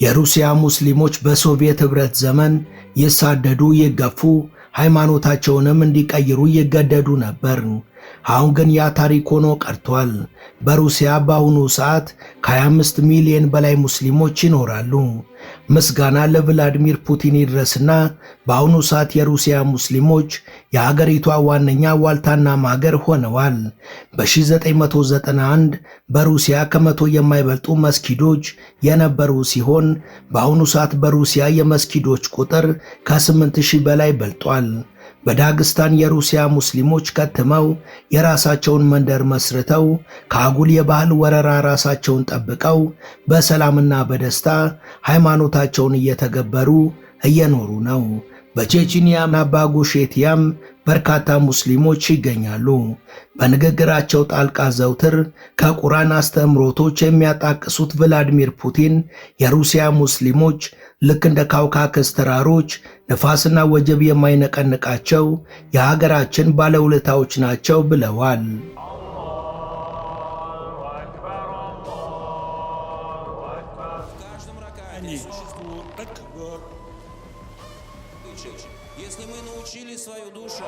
የሩሲያ ሙስሊሞች በሶቪየት ኅብረት ዘመን ይሳደዱ፣ ይገፉ፣ ሃይማኖታቸውንም እንዲቀይሩ ይገደዱ ነበር። አሁን ግን ያ ታሪክ ሆኖ ቀርቷል። በሩሲያ በአሁኑ ሰዓት ከ25 ሚሊዮን በላይ ሙስሊሞች ይኖራሉ። ምስጋና ለቭላዲሚር ፑቲን ይድረስና በአሁኑ ሰዓት የሩሲያ ሙስሊሞች የሀገሪቷ ዋነኛ ዋልታና ማገር ሆነዋል። በ1991 በሩሲያ ከመቶ የማይበልጡ መስጊዶች የነበሩ ሲሆን በአሁኑ ሰዓት በሩሲያ የመስጊዶች ቁጥር ከ8000 በላይ በልጧል። በዳግስታን የሩሲያ ሙስሊሞች ከትመው የራሳቸውን መንደር መስርተው ከአጉል የባህል ወረራ ራሳቸውን ጠብቀው በሰላምና በደስታ ሃይማኖታቸውን እየተገበሩ እየኖሩ ነው። በቼችኒያና በኢንጉሼቲያም በርካታ ሙስሊሞች ይገኛሉ። በንግግራቸው ጣልቃ ዘውትር ከቁርአን አስተምህሮቶች የሚያጣቅሱት ቭላዲሚር ፑቲን የሩሲያ ሙስሊሞች ልክ እንደ ካውካከስ ተራሮች ነፋስና ወጀብ የማይነቀንቃቸው የሀገራችን ባለውለታዎች ናቸው ብለዋል። Если мы научили свою душу